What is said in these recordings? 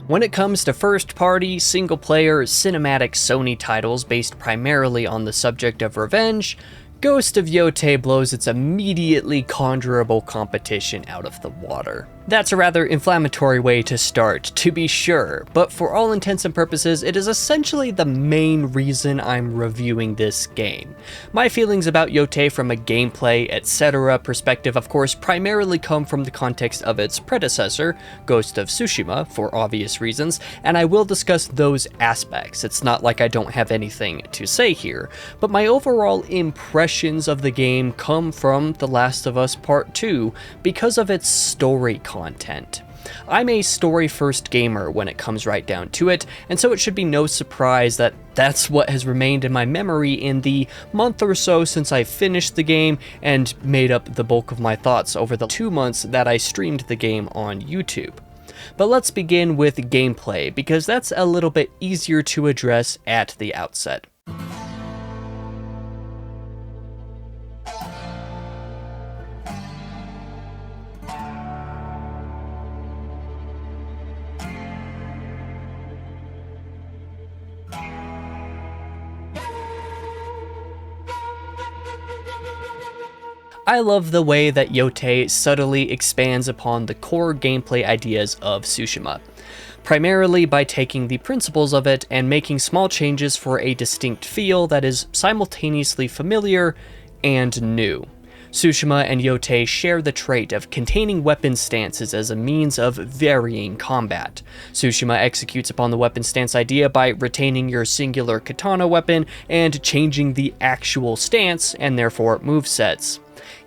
When it comes to first-party, single-player, cinematic Sony titles based primarily on the subject of revenge, Ghost of Yotei blows its immediately conjurable competition out of the water. That's a rather inflammatory way to start, to be sure, but for all intents and purposes, it is essentially the main reason I'm reviewing this game. My feelings about Yotei from a gameplay, etc. perspective, of course, primarily come from the context of its predecessor, Ghost of Tsushima, for obvious reasons, and I will discuss those aspects. It's not like I don't have anything to say here, but my overall impressions of the game come from The Last of Us Part 2 because of its story content. I'm a story-first gamer when it comes right down to it, and so it should be no surprise that that's what has remained in my memory in the month or so since I finished the game and made up the bulk of my thoughts over the 2 months that I streamed the game on YouTube. But let's begin with gameplay, because that's a little bit easier to address at the outset. I love the way that Yotei subtly expands upon the core gameplay ideas of Tsushima, primarily by taking the principles of it and making small changes for a distinct feel that is simultaneously familiar and new. Tsushima and Yotei share the trait of containing weapon stances as a means of varying combat. Tsushima executes upon the weapon stance idea by retaining your singular katana weapon and changing the actual stance and therefore movesets.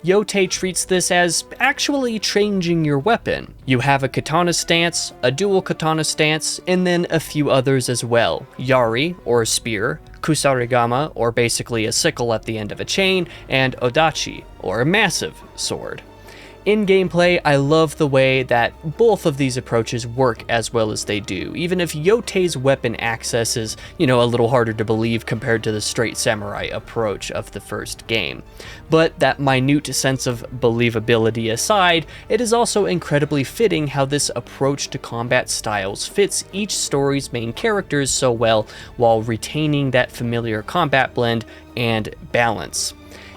Yotei treats this as actually changing your weapon. You have a katana stance, a dual katana stance, and then a few others as well. Yari, or spear, kusarigama, or basically a sickle at the end of a chain, and odachi, or a massive sword. In gameplay, I love the way that both of these approaches work as well as they do, even if Yotei's weapon access is, a little harder to believe compared to the straight samurai approach of the first game. But that minute sense of believability aside, it is also incredibly fitting how this approach to combat styles fits each story's main characters so well while retaining that familiar combat blend and balance.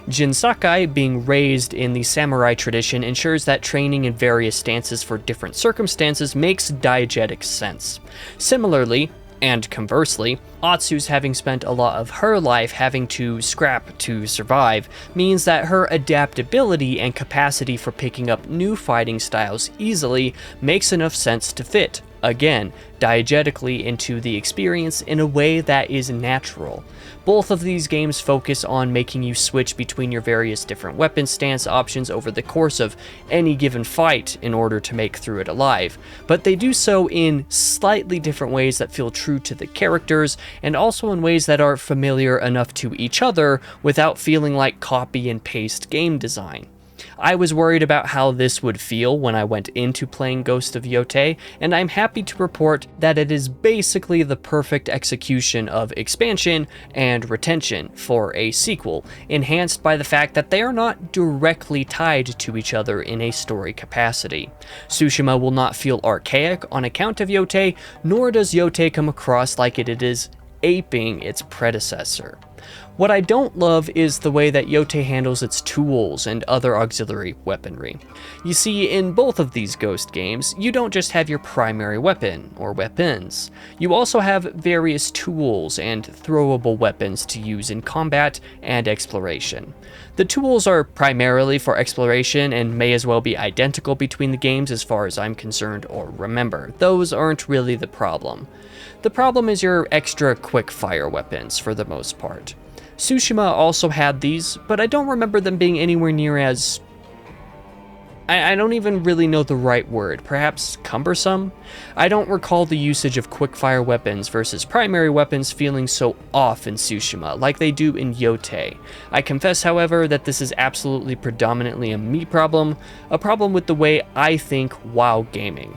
Jin Sakai, being raised in the samurai tradition, ensures that training in various stances for different circumstances makes diegetic sense. Similarly, and conversely, Atsu's having spent a lot of her life having to scrap to survive means that her adaptability and capacity for picking up new fighting styles easily makes enough sense to fit, again, diegetically into the experience in a way that is natural. Both of these games focus on making you switch between your various different weapon stance options over the course of any given fight in order to make through it alive, but they do so in slightly different ways that feel true to the characters, and also in ways that are familiar enough to each other without feeling like copy and paste game design. I was worried about how this would feel when I went into playing Ghost of Yotei, and I'm happy to report that it is basically the perfect execution of expansion and retention for a sequel, enhanced by the fact that they are not directly tied to each other in a story capacity. Tsushima will not feel archaic on account of Yotei, nor does Yotei come across like it is aping its predecessor. What I don't love is the way that Yotei handles its tools and other auxiliary weaponry. You see, in both of these Ghost games, you don't just have your primary weapon, or weapons. You also have various tools and throwable weapons to use in combat and exploration. The tools are primarily for exploration and may as well be identical between the games as far as I'm concerned or remember. Those aren't really the problem. The problem is your extra quick-fire weapons, for the most part. Tsushima also had these, but I don't remember them being anywhere near as... I don't even really know the right word, perhaps cumbersome? I don't recall the usage of quick-fire weapons versus primary weapons feeling so off in Tsushima, like they do in Yotei. I confess, however, that this is absolutely predominantly a me problem, a problem with the way I think while gaming.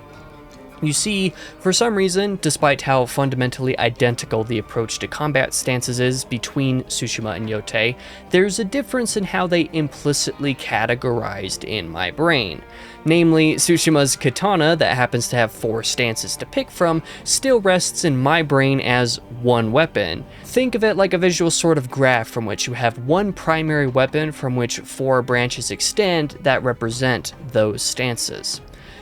You see, for some reason, despite how fundamentally identical the approach to combat stances is between Tsushima and Yotei, there's a difference in how they implicitly categorized in my brain. Namely, Tsushima's katana, that happens to have 4 stances to pick from, still rests in my brain as one weapon. Think of it like a visual sort of graph from which you have one primary weapon from which 4 branches extend that represent those stances.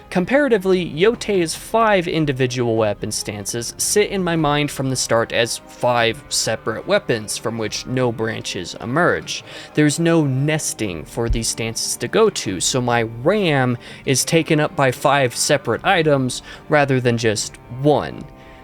Comparatively, Yotei's 5 individual weapon stances sit in my mind from the start as 5 separate weapons from which no branches emerge. There's no nesting for these stances to go to, so my RAM is taken up by 5 separate items rather than just one.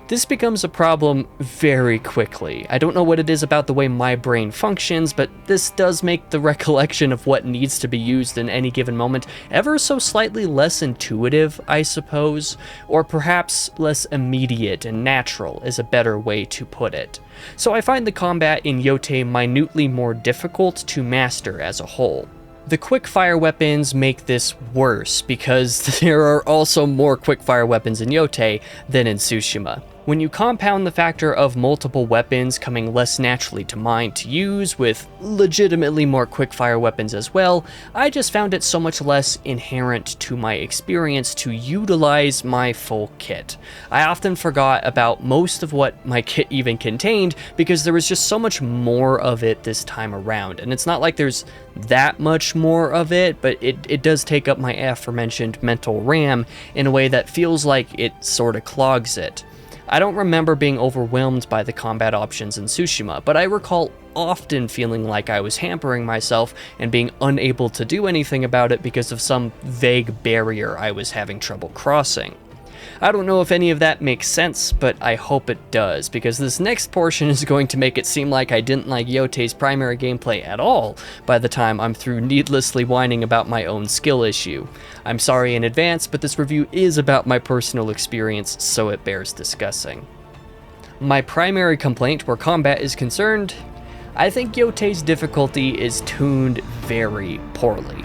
This becomes a problem very quickly. I don't know what it is about the way my brain functions, but this does make the recollection of what needs to be used in any given moment ever so slightly less intuitive, I suppose, or perhaps less immediate and natural is a better way to put it. So I find the combat in Yotei minutely more difficult to master as a whole. The quickfire weapons make this worse because there are also more quickfire weapons in Yotei than in Tsushima. When you compound the factor of multiple weapons coming less naturally to mind to use with legitimately more quickfire weapons as well, I just found it so much less inherent to my experience to utilize my full kit. I often forgot about most of what my kit even contained because there was just so much more of it this time around, and it's not like there's that much more of it, but it does take up my aforementioned mental RAM in a way that feels like it sort of clogs it. I don't remember being overwhelmed by the combat options in Tsushima, but I recall often feeling like I was hampering myself and being unable to do anything about it because of some vague barrier I was having trouble crossing. I don't know if any of that makes sense, but I hope it does, because this next portion is going to make it seem like I didn't like Yotei's primary gameplay at all by the time I'm through needlessly whining about my own skill issue. I'm sorry in advance, but this review is about my personal experience, so it bears discussing. My primary complaint where combat is concerned, I think Yotei's difficulty is tuned very poorly.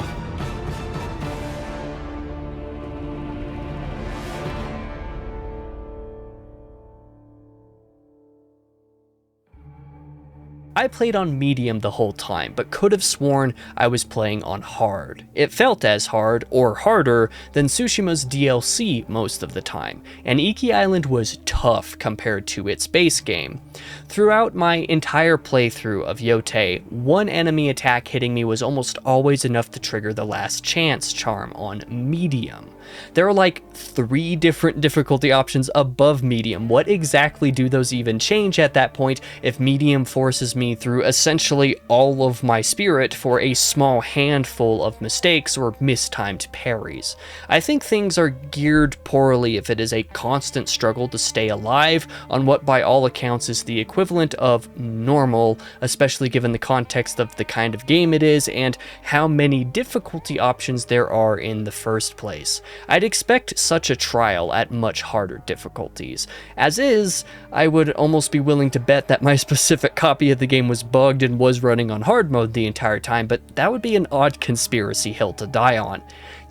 I played on medium the whole time, but could have sworn I was playing on hard. It felt as hard, or harder, than Tsushima's DLC most of the time, and Iki Island was tough compared to its base game. Throughout my entire playthrough of Yotei, one enemy attack hitting me was almost always enough to trigger the last chance charm on medium. There are like 3 different difficulty options above medium. What exactly do those even change at that point if medium forces me through essentially all of my spirit for a small handful of mistakes or mistimed parries? I think things are geared poorly if it is a constant struggle to stay alive on what by all accounts is the equivalent of normal, especially given the context of the kind of game it is and how many difficulty options there are in the first place. I'd expect such a trial at much harder difficulties. As is, I would almost be willing to bet that my specific copy of the game was bugged and was running on hard mode the entire time, but that would be an odd conspiracy hill to die on.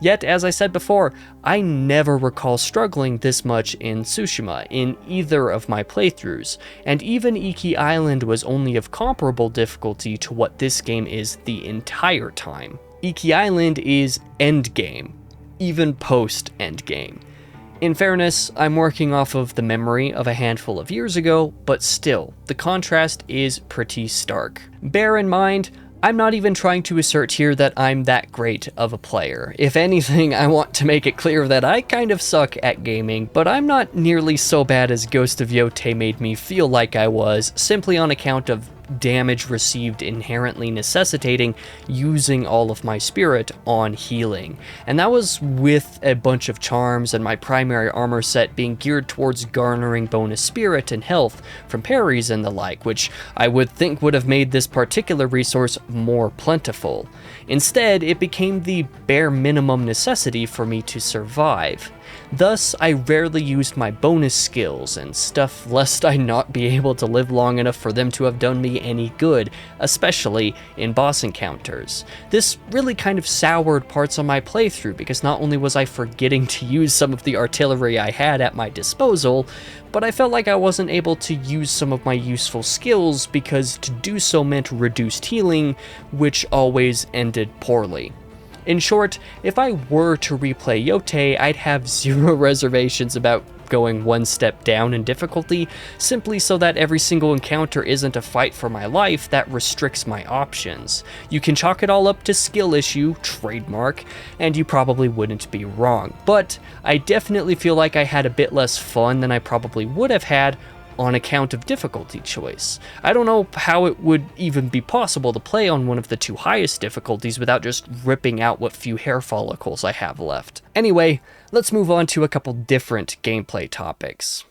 Yet, as I said before, I never recall struggling this much in Tsushima in either of my playthroughs, and even Iki Island was only of comparable difficulty to what this game is the entire time. Iki Island is endgame, even post-endgame. In fairness, I'm working off of the memory of a handful of years ago, but still, the contrast is pretty stark. Bear in mind, I'm not even trying to assert here that I'm that great of a player. If anything, I want to make it clear that I kind of suck at gaming, but I'm not nearly so bad as Ghost of Yotei made me feel like I was, simply on account of damage received inherently necessitating using all of my spirit on healing. And that was with a bunch of charms and my primary armor set being geared towards garnering bonus spirit and health from parries and the like, which I would think would have made this particular resource more plentiful. Instead, it became the bare minimum necessity for me to survive. Thus, I rarely used my bonus skills and stuff lest I not be able to live long enough for them to have done me me any good, especially in boss encounters. This really kind of soured parts of my playthrough because not only was I forgetting to use some of the artillery I had at my disposal, but I felt like I wasn't able to use some of my useful skills because to do so meant reduced healing, which always ended poorly. In short, if I were to replay Yotei, I'd have zero reservations about going one step down in difficulty, simply so that every single encounter isn't a fight for my life that restricts my options. You can chalk it all up to skill issue, trademark, and you probably wouldn't be wrong. But I definitely feel like I had a bit less fun than I probably would have had on account of difficulty choice. I don't know how it would even be possible to play on one of the two highest difficulties without just ripping out what few hair follicles I have left. Anyway, let's move on to a couple different gameplay topics.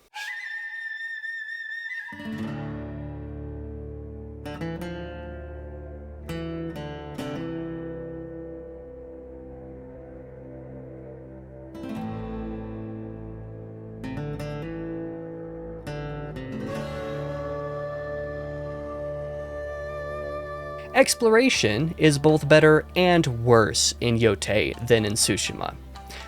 Exploration is both better and worse in Yotei than in Tsushima.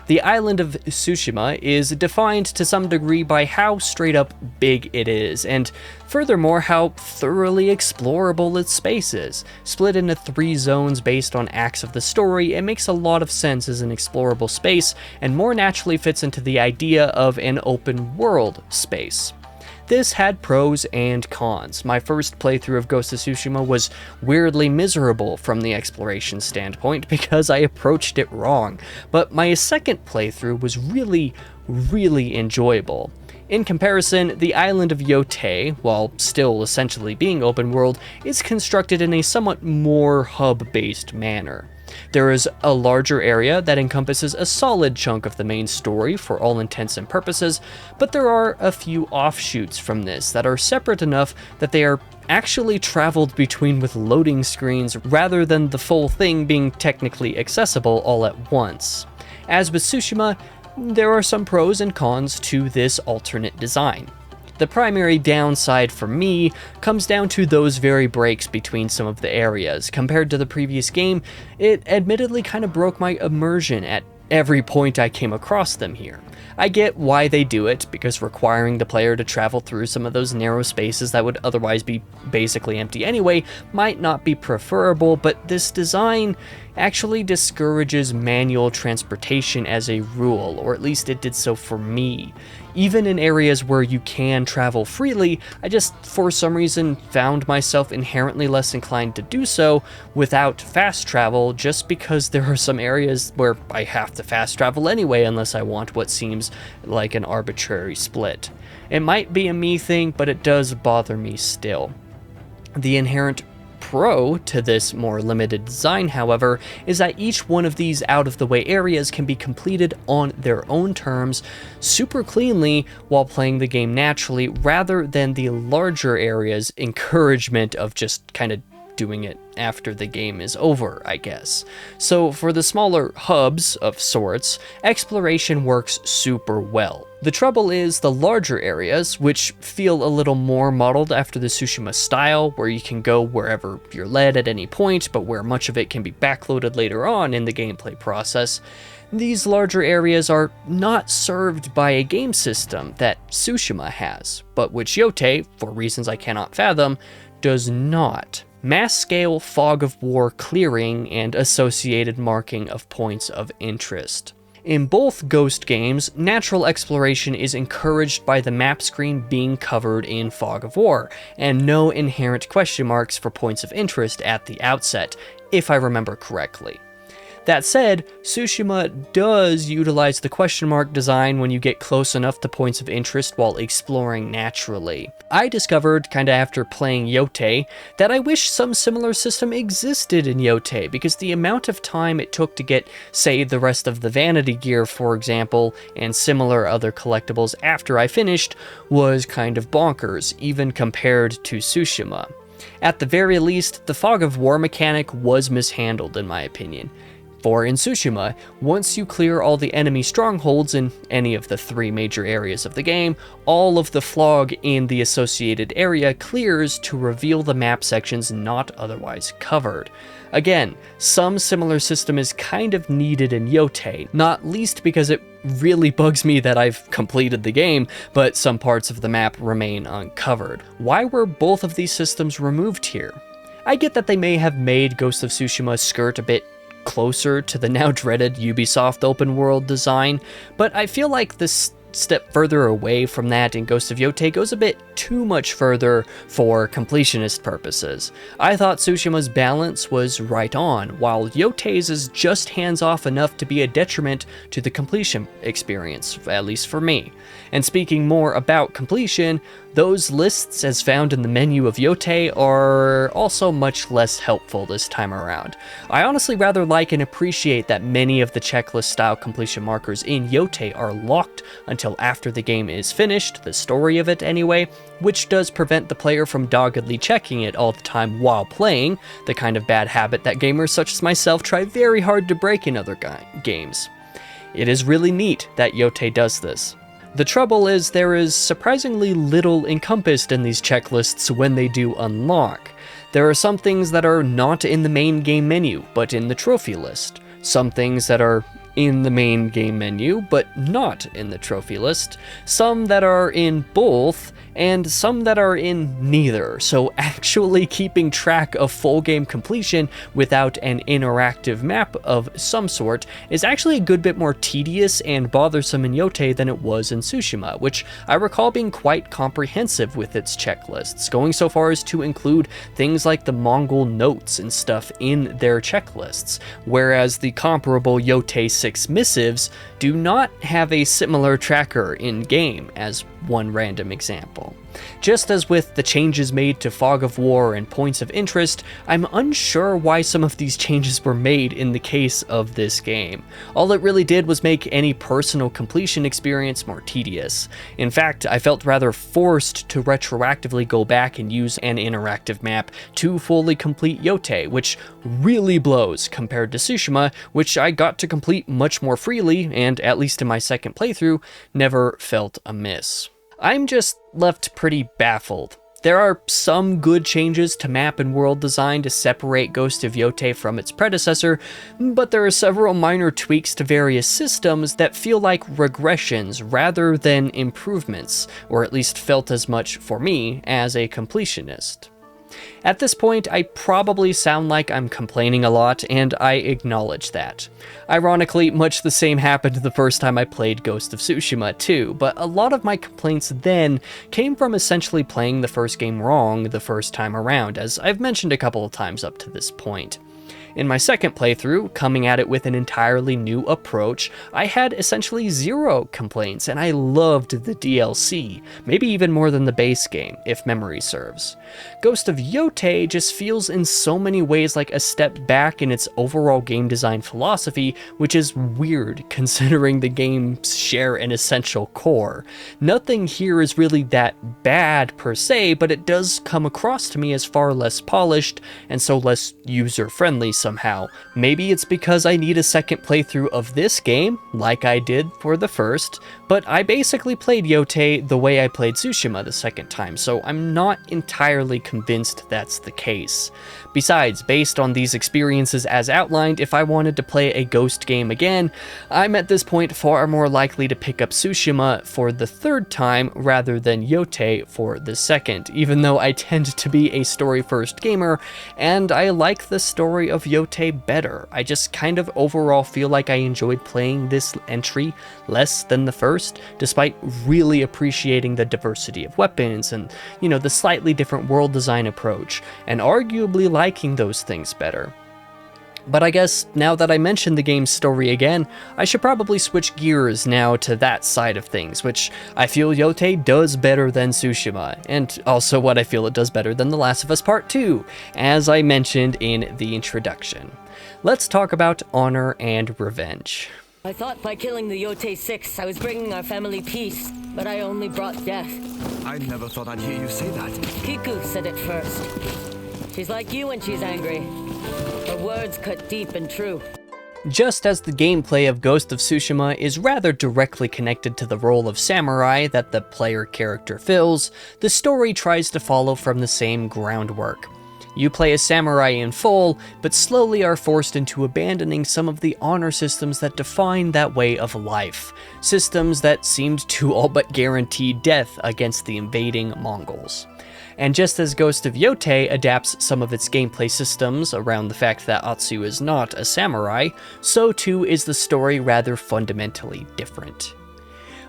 The island of Tsushima is defined to some degree by how straight up big it is, and furthermore how thoroughly explorable its space is. Split into 3 zones based on acts of the story, it makes a lot of sense as an explorable space, and more naturally fits into the idea of an open world space. This had pros and cons. My first playthrough of Ghost of Tsushima was weirdly miserable from the exploration standpoint because I approached it wrong, but my second playthrough was really enjoyable. In comparison, the island of Yotei, while still essentially being open world, is constructed in a somewhat more hub-based manner. There is a larger area that encompasses a solid chunk of the main story for all intents and purposes, but there are a few offshoots from this that are separate enough that they are actually traveled between with loading screens rather than the full thing being technically accessible all at once. As with Tsushima, there are some pros and cons to this alternate design. The primary downside for me comes down to those very breaks between some of the areas. Compared to the previous game, it admittedly kind of broke my immersion at every point I came across them here. I get why they do it, because requiring the player to travel through some of those narrow spaces that would otherwise be basically empty anyway might not be preferable, but this design actually discourages manual transportation as a rule, or at least it did so for me. Even in areas where you can travel freely, I just, for some reason, found myself inherently less inclined to do so without fast travel, just because there are some areas where I have to fast travel anyway unless I want what seems like an arbitrary split. It might be a me thing, but it does bother me still. The inherent pro to this more limited design, however, is that each one of these out-of-the-way areas can be completed on their own terms, super cleanly, while playing the game naturally, rather than the larger areas' encouragement of just kind of doing it after the game is over, I guess. So for the smaller hubs of sorts, exploration works super well. The trouble is the larger areas, which feel a little more modeled after the Tsushima style, where you can go wherever you're led at any point, but where much of it can be backloaded later on in the gameplay process. These larger areas are not served by a game system that Tsushima has, but which Yotei, for reasons I cannot fathom, does not. Mass-scale fog of war clearing and associated marking of points of interest. In both Ghost games, natural exploration is encouraged by the map screen being covered in fog of war, and no inherent question marks for points of interest at the outset, if I remember correctly. That said, Tsushima does utilize the question mark design when you get close enough to points of interest while exploring naturally. I discovered, kinda after playing Yotei, that I wish some similar system existed in Yotei, because the amount of time it took to get, say, the rest of the vanity gear, for example, and similar other collectibles after I finished, was kind of bonkers, even compared to Tsushima. At the very least, the fog of war mechanic was mishandled in my opinion. For in Tsushima, once you clear all the enemy strongholds in any of the 3 major areas of the game, all of the fog in the associated area clears to reveal the map sections not otherwise covered. Again, some similar system is kind of needed in Yotei, not least because it really bugs me that I've completed the game, but some parts of the map remain uncovered. Why were both of these systems removed here? I get that they may have made Ghost of Tsushima skirt a bit closer to the now dreaded Ubisoft open world design, but I feel like this step further away from that in Ghost of Yotei goes a bit too much further for completionist purposes. I thought Tsushima's balance was right on, while Yotei's is just hands-off enough to be a detriment to the completion experience, at least for me. And speaking more about completion, those lists as found in the menu of Yotei are also much less helpful this time around. I honestly rather like and appreciate that many of the checklist-style completion markers in Yotei are locked until after the game is finished, the story of it anyway, which does prevent the player from doggedly checking it all the time while playing, the kind of bad habit that gamers such as myself try very hard to break in other games. It is really neat that Yotei does this. The trouble is there is surprisingly little encompassed in these checklists when they do unlock. There are some things that are not in the main game menu, but in the trophy list. Some things that are in the main game menu, but not in the trophy list. Some that are in both, and some that are in neither. So actually keeping track of full game completion without an interactive map of some sort is actually a good bit more tedious and bothersome in Yotei than it was in Tsushima, which I recall being quite comprehensive with its checklists, going so far as to include things like the Mongol notes and stuff in their checklists, whereas the comparable Yotei 6 missives do not have a similar tracker in-game, as one random example. Just as with the changes made to Fog of War and Points of Interest, I'm unsure why some of these changes were made in the case of this game. All it really did was make any personal completion experience more tedious. In fact, I felt rather forced to retroactively go back and use an interactive map to fully complete Yotei, which really blows compared to Tsushima, which I got to complete much more freely and, at least in my second playthrough, never felt amiss. I'm just left pretty baffled. There are some good changes to map and world design to separate Ghost of Yotei from its predecessor, but there are several minor tweaks to various systems that feel like regressions rather than improvements, or at least felt as much for me as a completionist. At this point, I probably sound like I'm complaining a lot, and I acknowledge that. Ironically, much the same happened the first time I played Ghost of Tsushima too, but a lot of my complaints then came from essentially playing the first game wrong the first time around, as I've mentioned a couple of times up to this point. In my second playthrough, coming at it with an entirely new approach, I had essentially zero complaints, and I loved the DLC, maybe even more than the base game, if memory serves. Ghost of Yotei just feels in so many ways like a step back in its overall game design philosophy, which is weird considering the games share an essential core. Nothing here is really that bad per se, but it does come across to me as far less polished and so less user-friendly somehow. Maybe it's because I need a second playthrough of this game, like I did for the first, but I basically played Yotei the way I played Tsushima the second time, so I'm not entirely convinced that's the case. Besides, based on these experiences as outlined, if I wanted to play a Ghost game again, I'm at this point far more likely to pick up Tsushima for the third time rather than Yotei for the second, even though I tend to be a story-first gamer, and I like the story of Yotei better. I just kind of overall feel like I enjoyed playing this entry less than the first, despite really appreciating the diversity of weapons and, the slightly different world design approach, and arguably liking those things better. But I guess now that I mentioned the game's story again, I should probably switch gears now to that side of things, which I feel Yotei does better than Tsushima, and also what I feel it does better than The Last of Us Part 2, as I mentioned in the introduction. Let's talk about honor and revenge. I thought by killing the Yotei 6 I was bringing our family peace, but I only brought death. I never thought I'd hear you say that. Kiku said it first. She's like you when she's angry. Her words cut deep and true. Just as the gameplay of Ghost of Tsushima is rather directly connected to the role of samurai that the player character fills, the story tries to follow from the same groundwork. You play as samurai in full, but slowly are forced into abandoning some of the honor systems that define that way of life, systems that seemed to all but guarantee death against the invading Mongols. And just as Ghost of Yotei adapts some of its gameplay systems around the fact that Atsu is not a samurai, so too is the story rather fundamentally different.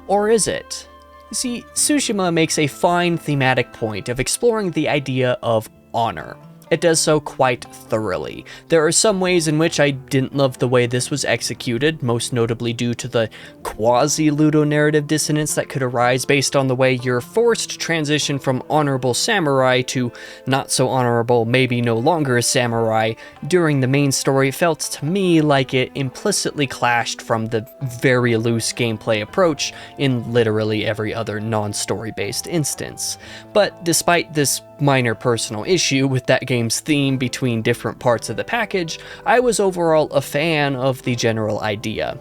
Or is it? You see, Tsushima makes a fine thematic point of exploring the idea of honor. It does so quite thoroughly. There are some ways in which I didn't love the way this was executed, most notably due to the quasi-ludonarrative dissonance that could arise based on the way you're forced to transition from honorable samurai to not so honorable, maybe no longer a samurai. During the main story, felt to me like it implicitly clashed from the very loose gameplay approach in literally every other non-story based instance. But despite this minor personal issue with that game's theme between different parts of the package, I was overall a fan of the general idea.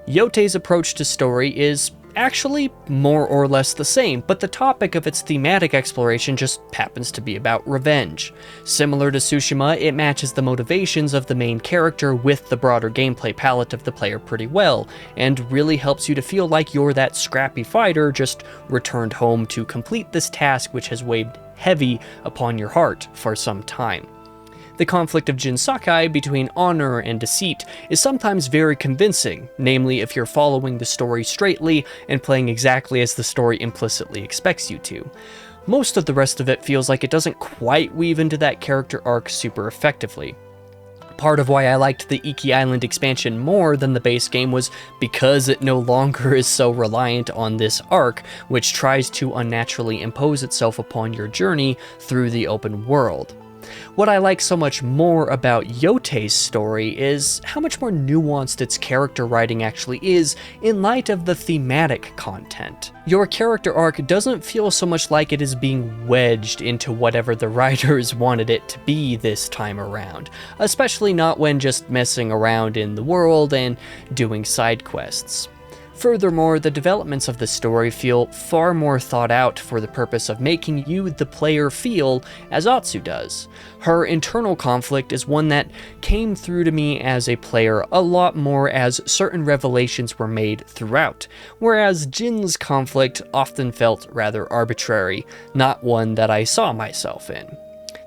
Yotei's approach to story is actually more or less the same, but the topic of its thematic exploration just happens to be about revenge. Similar to Tsushima, it matches the motivations of the main character with the broader gameplay palette of the player pretty well, and really helps you to feel like you're that scrappy fighter just returned home to complete this task which has weighed heavy upon your heart for some time. The conflict of Jin Sakai between honor and deceit is sometimes very convincing, namely if you're following the story straightly and playing exactly as the story implicitly expects you to. Most of the rest of it feels like it doesn't quite weave into that character arc super effectively. Part of why I liked the Iki Island expansion more than the base game was because it no longer is so reliant on this arc, which tries to unnaturally impose itself upon your journey through the open world. What I like so much more about Yotei's story is how much more nuanced its character writing actually is in light of the thematic content. Your character arc doesn't feel so much like it is being wedged into whatever the writers wanted it to be this time around, especially not when just messing around in the world and doing side quests. Furthermore, the developments of the story feel far more thought out for the purpose of making you, the player, feel as Atsu does. Her internal conflict is one that came through to me as a player a lot more as certain revelations were made throughout, whereas Jin's conflict often felt rather arbitrary, not one that I saw myself in.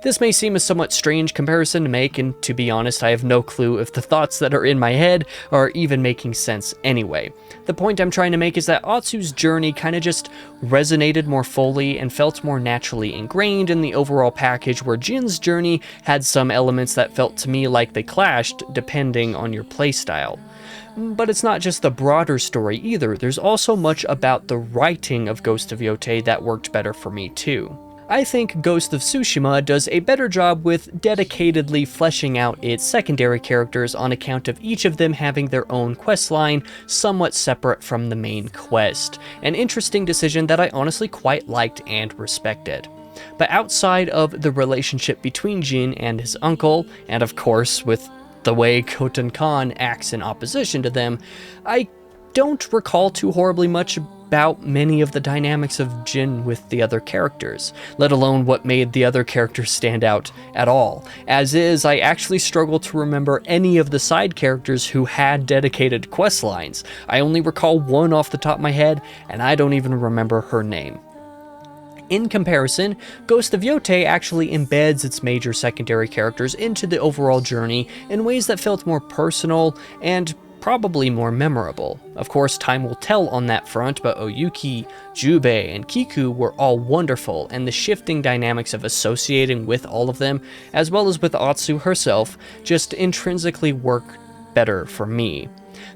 This may seem a somewhat strange comparison to make, and to be honest, I have no clue if the thoughts that are in my head are even making sense anyway. The point I'm trying to make is that Atsu's journey kinda just resonated more fully and felt more naturally ingrained in the overall package, where Jin's journey had some elements that felt to me like they clashed depending on your playstyle. But it's not just the broader story either, there's also much about the writing of Ghost of Yotei that worked better for me too. I think Ghost of Tsushima does a better job with dedicatedly fleshing out its secondary characters on account of each of them having their own questline somewhat separate from the main quest, an interesting decision that I honestly quite liked and respected. But outside of the relationship between Jin and his uncle, and of course with the way Khoten Khan acts in opposition to them, I don't recall too horribly much about many of the dynamics of Jin with the other characters, let alone what made the other characters stand out at all. As is, I actually struggle to remember any of the side characters who had dedicated quest lines. I only recall one off the top of my head, and I don't even remember her name. In comparison, Ghost of Yotei actually embeds its major secondary characters into the overall journey in ways that felt more personal and probably more memorable. Of course, time will tell on that front, but Oyuki, Jubei, and Kiku were all wonderful, and the shifting dynamics of associating with all of them, as well as with Atsu herself, just intrinsically work better for me.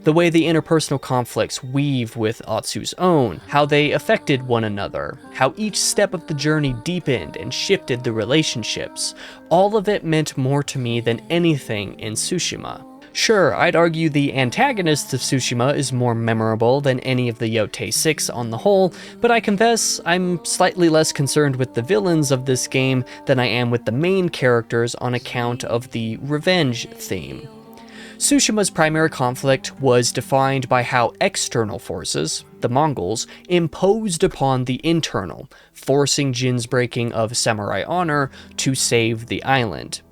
The way the interpersonal conflicts weave with Atsu's own, how they affected one another, how each step of the journey deepened and shifted the relationships, all of it meant more to me than anything in Tsushima. Sure, I'd argue the antagonist of Tsushima is more memorable than any of the Yotei 6 on the whole, but I confess I'm slightly less concerned with the villains of this game than I am with the main characters on account of the revenge theme. Tsushima's primary conflict was defined by how external forces, the Mongols, imposed upon the internal, forcing Jin's breaking of samurai honor to save the island.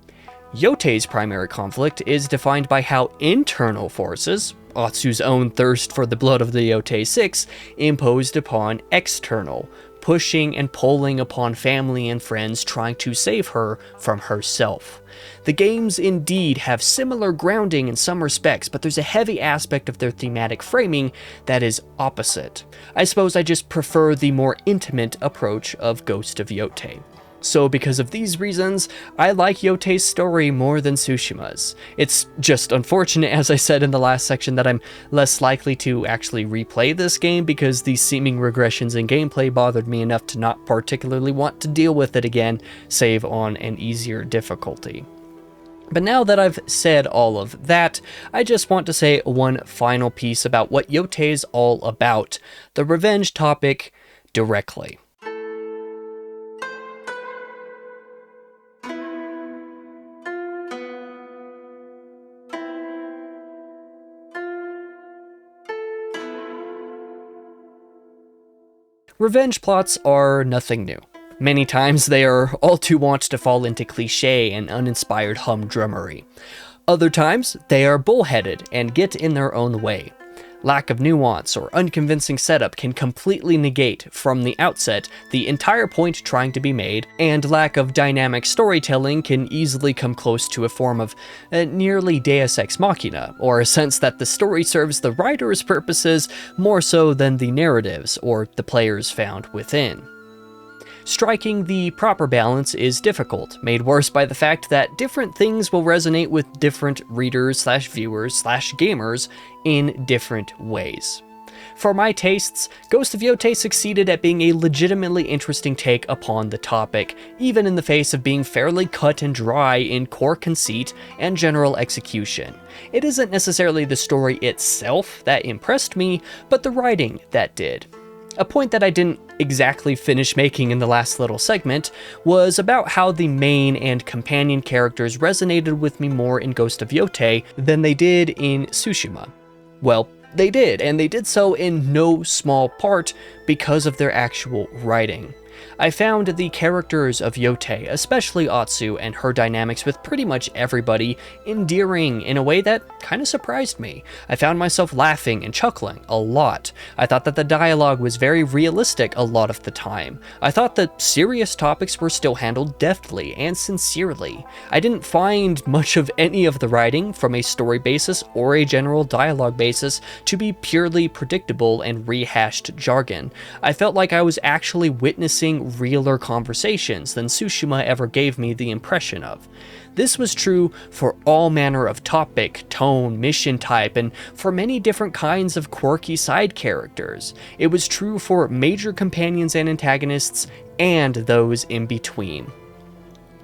Yotei's primary conflict is defined by how internal forces, Atsu's own thirst for the blood of the Yotei Six, imposed upon external, pushing and pulling upon family and friends trying to save her from herself. The games indeed have similar grounding in some respects, but there's a heavy aspect of their thematic framing that is opposite. I suppose I just prefer the more intimate approach of Ghost of Yotei. So because of these reasons, I like Yotei's story more than Tsushima's. It's just unfortunate, as I said in the last section, that I'm less likely to actually replay this game because the seeming regressions in gameplay bothered me enough to not particularly want to deal with it again, save on an easier difficulty. But now that I've said all of that, I just want to say one final piece about what Yotei is all about, the revenge topic directly. Revenge plots are nothing new. Many times they are all too wont to fall into cliché and uninspired humdrummery. Other times they are bullheaded and get in their own way. Lack of nuance or unconvincing setup can completely negate, from the outset, the entire point trying to be made, and lack of dynamic storytelling can easily come close to a form of nearly deus ex machina, or a sense that the story serves the writer's purposes more so than the narratives or the players found within. Striking the proper balance is difficult, made worse by the fact that different things will resonate with different readers/viewers/gamers in different ways. For my tastes, Ghost of Yotei succeeded at being a legitimately interesting take upon the topic, even in the face of being fairly cut and dry in core conceit and general execution. It isn't necessarily the story itself that impressed me, but the writing that did. A point that I didn't exactly finish making in the last little segment was about how the main and companion characters resonated with me more in Ghost of Yotei than they did in Tsushima. Well, they did, and they did so in no small part because of their actual writing. I found the characters of Yotei, especially Atsu and her dynamics with pretty much everybody, endearing in a way that kind of surprised me. I found myself laughing and chuckling a lot. I thought that the dialogue was very realistic a lot of the time. I thought that serious topics were still handled deftly and sincerely. I didn't find much of any of the writing, from a story basis or a general dialogue basis, to be purely predictable and rehashed jargon. I felt like I was actually witnessing realer conversations than Tsushima ever gave me the impression of. This was true for all manner of topic, tone, mission type, and for many different kinds of quirky side characters. It was true for major companions and antagonists, and those in between.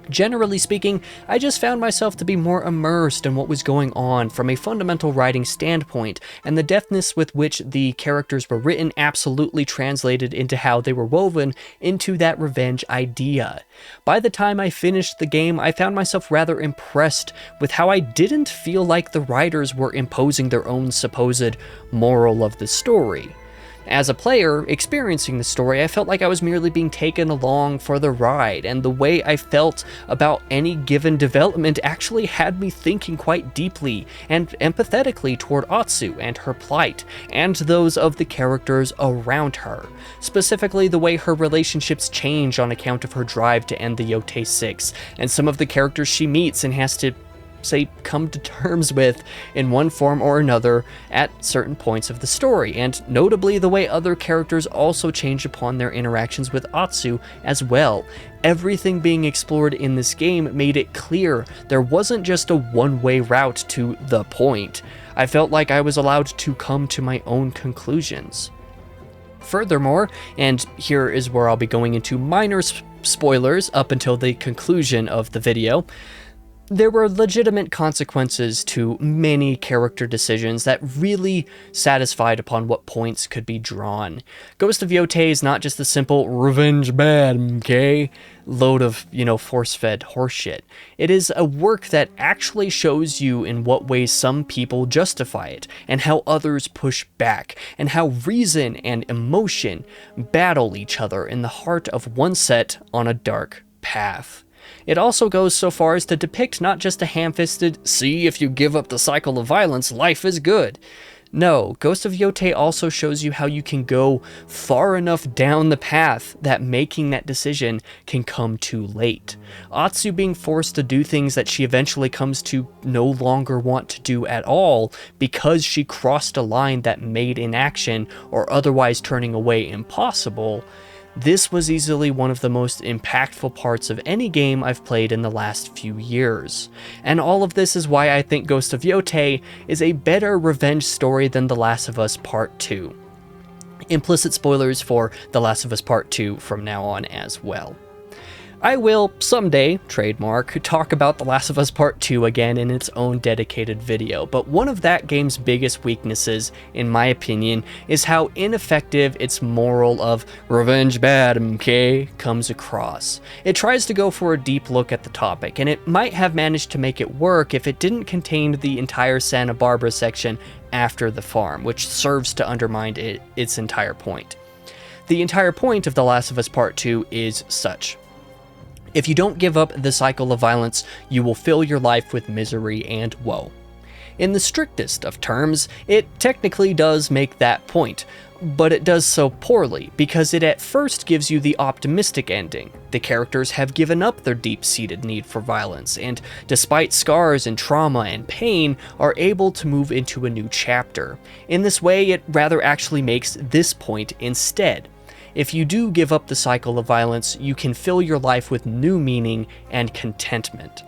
Generally speaking, I just found myself to be more immersed in what was going on from a fundamental writing standpoint, and the deftness with which the characters were written absolutely translated into how they were woven into that revenge idea. By the time I finished the game, I found myself rather impressed with how I didn't feel like the writers were imposing their own supposed moral of the story. As a player experiencing the story, I felt like I was merely being taken along for the ride, and the way I felt about any given development actually had me thinking quite deeply and empathetically toward Atsu and her plight, and those of the characters around her. Specifically, the way her relationships change on account of her drive to end the Yotei Six, and some of the characters she meets and has to come to terms with in one form or another at certain points of the story, and notably the way other characters also change upon their interactions with Atsu as well. Everything being explored in this game made it clear there wasn't just a one-way route to the point. I felt like I was allowed to come to my own conclusions. Furthermore, and here is where I'll be going into minor spoilers up until the conclusion of the video, There were legitimate consequences to many character decisions that really satisfied upon what points could be drawn. Ghost of Yotei is not just a simple revenge bad, okay? Load of, force-fed horseshit. It is a work that actually shows you in what ways some people justify it, and how others push back, and how reason and emotion battle each other in the heart of one set on a dark path. It also goes so far as to depict not just a ham-fisted, see if you give up the cycle of violence, life is good. No, Ghost of Yotei also shows you how you can go far enough down the path that making that decision can come too late. Atsu being forced to do things that she eventually comes to no longer want to do at all because she crossed a line that made inaction or otherwise turning away impossible. This was easily one of the most impactful parts of any game I've played in the last few years. And all of this is why I think Ghost of Yotei is a better revenge story than The Last of Us Part 2. Implicit spoilers for The Last of Us Part 2 from now on as well. I will someday, trademark, talk about The Last of Us Part 2 again in its own dedicated video, but one of that game's biggest weaknesses, in my opinion, is how ineffective its moral of revenge bad, okay, comes across. It tries to go for a deep look at the topic, and it might have managed to make it work if it didn't contain the entire Santa Barbara section after the farm, which serves to undermine its entire point. The entire point of The Last of Us Part 2 is such. If you don't give up the cycle of violence, you will fill your life with misery and woe. In the strictest of terms, it technically does make that point, but it does so poorly, because it at first gives you the optimistic ending. The characters have given up their deep-seated need for violence, and despite scars and trauma and pain, are able to move into a new chapter. In this way, it rather actually makes this point instead. If you do give up the cycle of violence, you can fill your life with new meaning and contentment.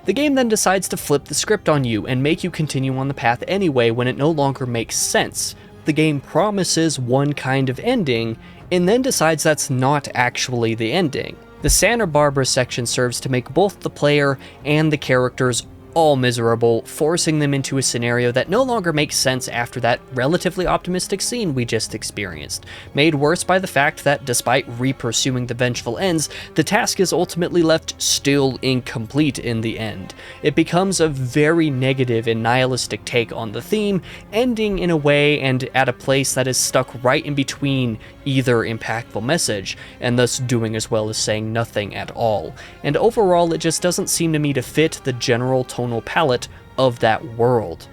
The game then decides to flip the script on you and make you continue on the path anyway when it no longer makes sense. The game promises one kind of ending, and then decides that's not actually the ending. The Santa Barbara section serves to make both the player and the characters all miserable, forcing them into a scenario that no longer makes sense after that relatively optimistic scene we just experienced, made worse by the fact that despite re-pursuing the vengeful ends, the task is ultimately left still incomplete in the end. It becomes a very negative and nihilistic take on the theme, ending in a way and at a place that is stuck right in between either impactful message, and thus doing as well as saying nothing at all. And overall, it just doesn't seem to me to fit the general tonal palette of that world.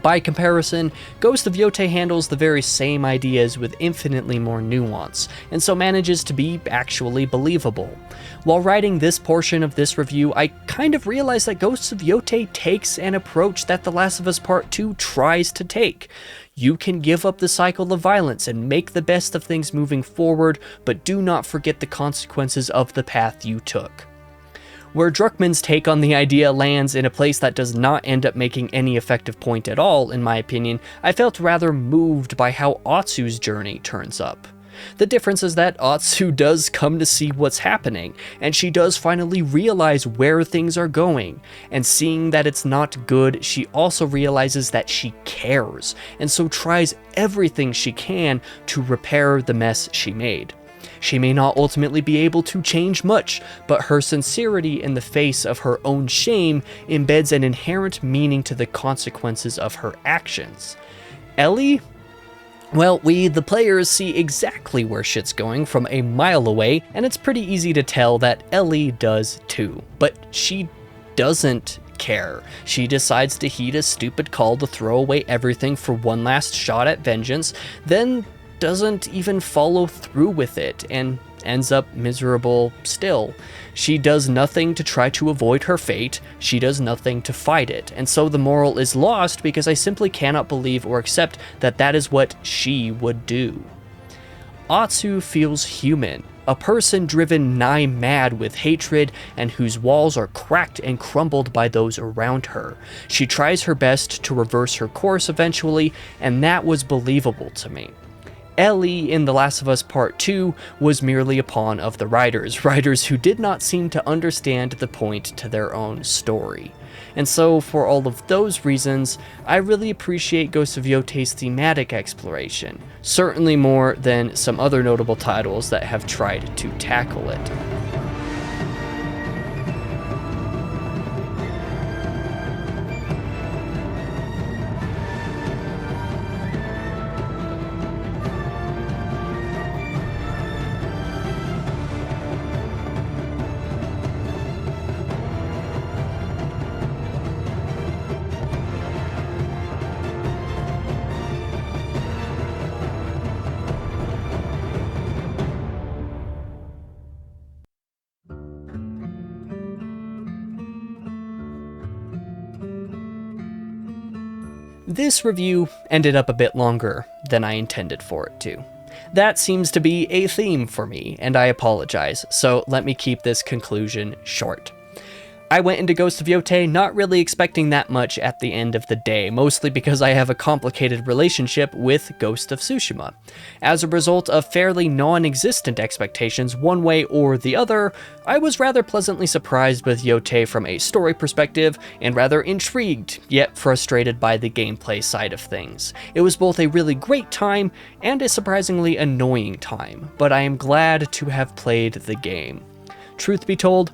By comparison, Ghost of Yotei handles the very same ideas with infinitely more nuance, and so manages to be actually believable. While writing this portion of this review, I kind of realized that Ghost of Yotei takes an approach that The Last of Us Part 2 tries to take. You can give up the cycle of violence and make the best of things moving forward, but do not forget the consequences of the path you took. Where Druckmann's take on the idea lands in a place that does not end up making any effective point at all, in my opinion, I felt rather moved by how Atsu's journey turns up. The difference is that Atsu does come to see what's happening, and she does finally realize where things are going, and seeing that it's not good, she also realizes that she cares, and so tries everything she can to repair the mess she made. She may not ultimately be able to change much, but her sincerity in the face of her own shame embeds an inherent meaning to the consequences of her actions. Ellie? Well, we, the players, see exactly where shit's going from a mile away, and it's pretty easy to tell that Ellie does too. But she doesn't care. She decides to heed a stupid call to throw away everything for one last shot at vengeance, then doesn't even follow through with it, and ends up miserable still. She does nothing to try to avoid her fate, she does nothing to fight it, and so the moral is lost because I simply cannot believe or accept that that is what she would do. Atsu feels human, a person driven nigh mad with hatred and whose walls are cracked and crumbled by those around her. She tries her best to reverse her course eventually, and that was believable to me. Ellie in The Last of Us Part 2 was merely a pawn of the writers who did not seem to understand the point to their own story. And so, for all of those reasons, I really appreciate Ghost of Yotei's thematic exploration, certainly more than some other notable titles that have tried to tackle it. This review ended up a bit longer than I intended for it to. That seems to be a theme for me, and I apologize, so let me keep this conclusion short. I went into Ghost of Yotei not really expecting that much at the end of the day, mostly because I have a complicated relationship with Ghost of Tsushima. As a result of fairly non-existent expectations one way or the other, I was rather pleasantly surprised with Yotei from a story perspective, and rather intrigued, yet frustrated by the gameplay side of things. It was both a really great time, and a surprisingly annoying time, but I am glad to have played the game. Truth be told,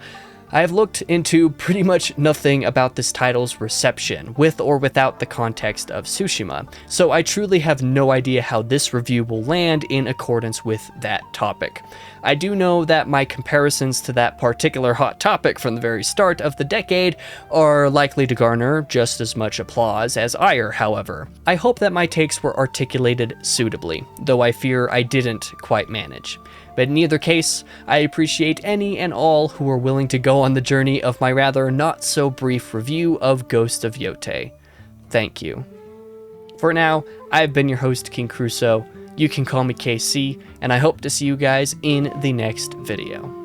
I have looked into pretty much nothing about this title's reception, with or without the context of Tsushima, so I truly have no idea how this review will land in accordance with that topic. I do know that my comparisons to that particular hot topic from the very start of the decade are likely to garner just as much applause as ire, however. I hope that my takes were articulated suitably, though I fear I didn't quite manage. But in either case, I appreciate any and all who are willing to go on the journey of my rather not-so-brief review of Ghost of Yotei. Thank you. For now, I've been your host, King Crusoe. You can call me KC, and I hope to see you guys in the next video.